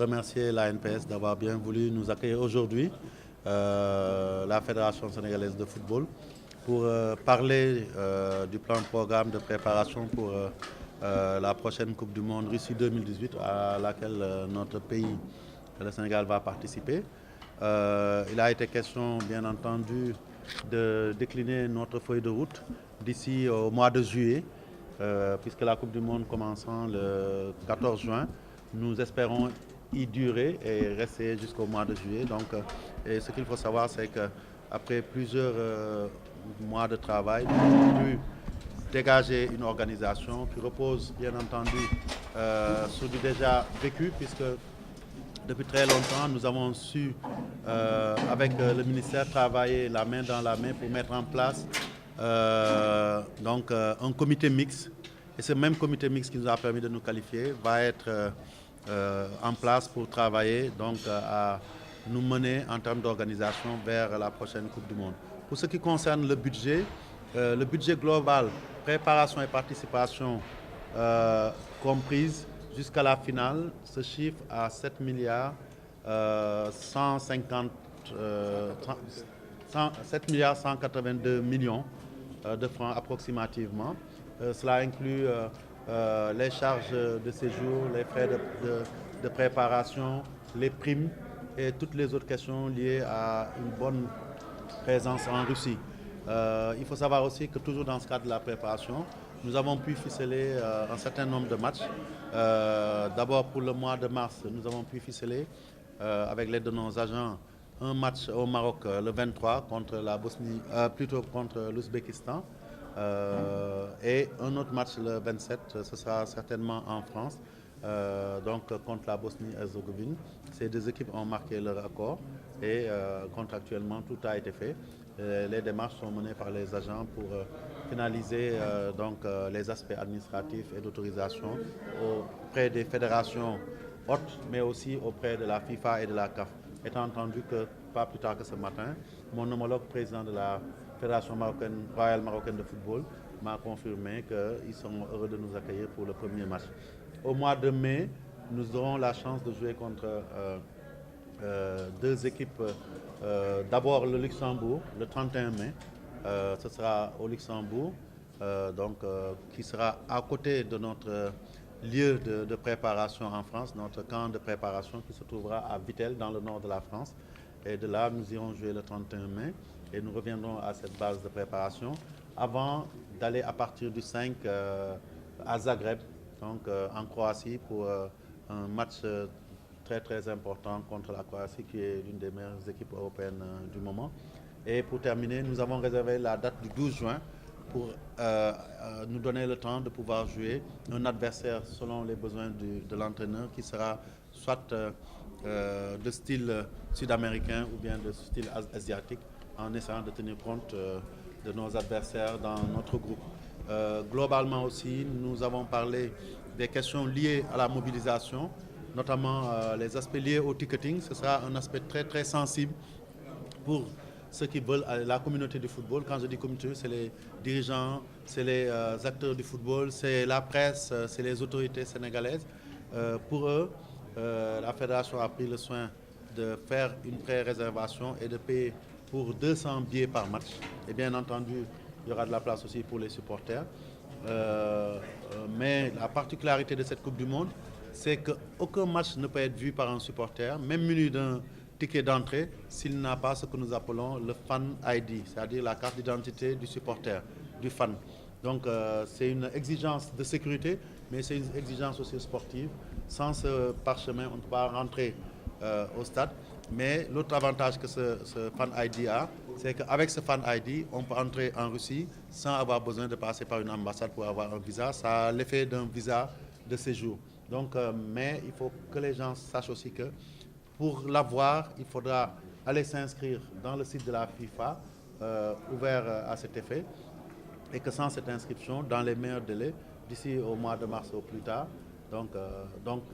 Remercier l'ANPS d'avoir bien voulu nous accueillir aujourd'hui, la Fédération sénégalaise de football, pour parler du plan de programme de préparation pour la prochaine Coupe du Monde Russie 2018 à laquelle notre pays, le Sénégal, va participer. Il a été question, bien entendu, de décliner notre feuille de route d'ici au mois de juillet, puisque la Coupe du Monde commençant le 14 juin, nous espérons y durer et rester jusqu'au mois de juillet. Donc, et ce qu'il faut savoir, c'est qu'après plusieurs mois de travail, nous avons pu dégager une organisation qui repose, bien entendu, sur du déjà vécu, puisque depuis très longtemps, nous avons su, avec le ministère, travailler la main dans la main pour mettre en place un comité mixte. Et ce même comité mixte qui nous a permis de nous qualifier va être en place pour travailler à nous mener en termes d'organisation vers la prochaine Coupe du Monde. Pour ce qui concerne le budget global, préparation et participation comprises jusqu'à la finale, se chiffre à 7 milliards 7 milliards 182 millions de francs approximativement. Cela inclut les charges de séjour, les frais de préparation, les primes et toutes les autres questions liées à une bonne présence en Russie. Il faut savoir aussi que toujours dans ce cadre de la préparation, nous avons pu ficeler un certain nombre de matchs. D'abord pour le mois de mars, nous avons pu ficeler avec l'aide de nos agents un match au Maroc le 23 contre la Bosnie, plutôt contre l'Ouzbékistan. Et un autre match le 27, ce sera certainement en France, contre la Bosnie-Herzégovine. Ces deux équipes ont marqué leur accord et contractuellement tout a été fait. Les démarches sont menées par les agents pour finaliser les aspects administratifs et d'autorisation auprès des fédérations hôtes, mais aussi auprès de la FIFA et de la CAF. Étant entendu que pas plus tard que ce matin, mon homologue président de la Fédération royale marocaine de football m'a confirmé qu'ils sont heureux de nous accueillir pour le premier match. Au mois de mai, nous aurons la chance de jouer contre deux équipes. D'abord le Luxembourg, le 31 mai. Ce sera au Luxembourg, qui sera à côté de notre lieu de préparation en France, notre camp de préparation qui se trouvera à Vittel, dans le nord de la France. Et de là, nous irons jouer le 31 mai et nous reviendrons à cette base de préparation avant d'aller à partir du 5 à Zagreb, en Croatie, pour un match très très important contre la Croatie, qui est l'une des meilleures équipes européennes du moment. Et pour terminer, nous avons réservé la date du 12 juin pour nous donner le temps de pouvoir jouer un adversaire selon les besoins de l'entraîneur, qui sera soit de style sud-américain ou bien de style asiatique, en essayant de tenir compte de nos adversaires dans notre groupe. Globalement aussi, nous avons parlé des questions liées à la mobilisation, notamment les aspects liés au ticketing. Ce sera un aspect très très sensible pour ceux qui veulent la communauté du football. Quand je dis communauté, c'est les dirigeants, c'est les acteurs du football, c'est la presse, c'est les autorités sénégalaises. Pour eux, la fédération a pris le soin de faire une pré-réservation et de payer pour 200 billets par match. Et bien entendu, il y aura de la place aussi pour les supporters. Mais la particularité de cette Coupe du Monde, c'est qu'aucun match ne peut être vu par un supporter, même muni d'un ticket d'entrée, s'il n'a pas ce que nous appelons le Fan ID, c'est-à-dire la carte d'identité du supporter, du fan. Donc c'est une exigence de sécurité, mais c'est une exigence aussi sportive. Sans ce parchemin, on ne peut pas rentrer au stade. Mais l'autre avantage que ce Fan ID a, c'est qu'avec ce Fan ID, on peut entrer en Russie sans avoir besoin de passer par une ambassade pour avoir un visa. Ça a l'effet d'un visa de séjour. Donc, mais il faut que les gens sachent aussi que pour l'avoir, il faudra aller s'inscrire dans le site de la FIFA, ouvert à cet effet, et que sans cette inscription, dans les meilleurs délais, d'ici au mois de mars au plus tard,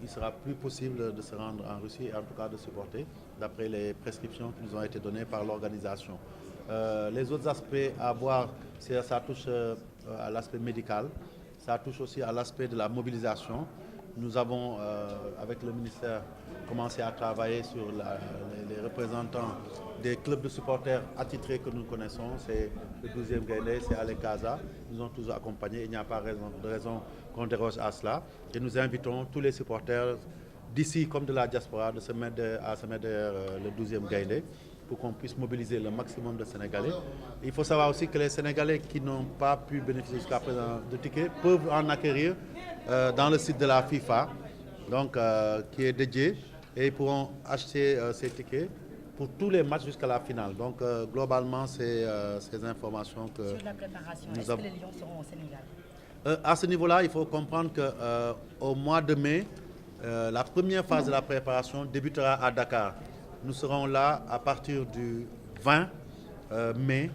il sera plus possible de se rendre en Russie et en tout cas de supporter, d'après les prescriptions qui nous ont été données par l'organisation. Les autres aspects à voir, ça touche à l'aspect médical, ça touche aussi à l'aspect de la mobilisation. Nous avons, avec le ministère, commencé à travailler sur les représentants des clubs de supporters attitrés que nous connaissons. C'est le 12e Gaïndé, c'est Alain Casa. Ils nous ont toujours accompagnés. Il n'y a pas de raison qu'on déroge à cela. Et nous invitons tous les supporters d'ici comme de la diaspora de se mettre derrière le 12e Gaïndé pour qu'on puisse mobiliser le maximum de Sénégalais. Il faut savoir aussi que les Sénégalais qui n'ont pas pu bénéficier jusqu'à présent de tickets peuvent en acquérir dans le site de la FIFA, donc, qui est dédié, et ils pourront acheter ces tickets pour tous les matchs jusqu'à la finale. Donc globalement, c'est ces informations que sur la préparation, est-ce que les Lions seront au Sénégal? À ce niveau-là, il faut comprendre qu'au mois de mai, la première phase de la préparation débutera à Dakar. Nous serons là à partir du 20 mai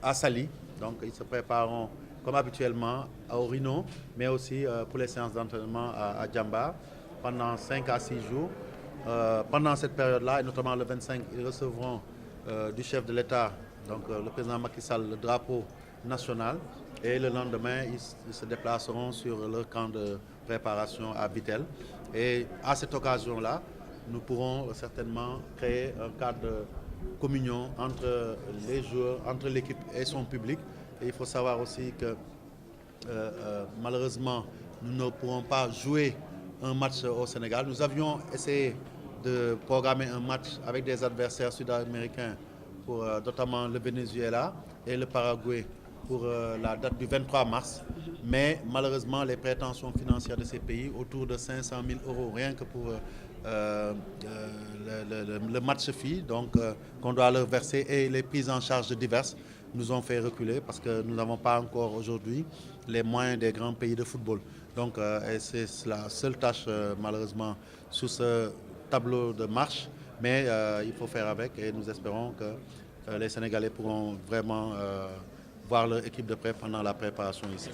à Saly. Donc ils se prépareront comme habituellement au Rhino, mais aussi pour les séances d'entraînement à Djamba pendant 5 à 6 jours. Pendant cette période-là, et notamment le 25, ils recevront du chef de l'État, donc le président Macky Sall, le drapeau national. Et le lendemain, ils se déplaceront sur leur camp de préparation à Vitel. Et à cette occasion-là, nous pourrons certainement créer un cadre de communion entre les joueurs, entre l'équipe et son public. Et il faut savoir aussi que malheureusement, nous ne pourrons pas jouer un match au Sénégal. Nous avions essayé de programmer un match avec des adversaires sud-américains, pour notamment le Venezuela et le Paraguay, pour la date du 23 mars. Mais malheureusement, les prétentions financières de ces pays, autour de 500 000 euros, rien que pour le match FI, donc qu'on doit leur verser, et les prises en charge diverses, nous ont fait reculer parce que nous n'avons pas encore aujourd'hui les moyens des grands pays de football. Donc c'est la seule tâche malheureusement sur ce tableau de marche, mais il faut faire avec, et nous espérons que les Sénégalais pourront vraiment voir leur équipe de prêt pendant la préparation ici.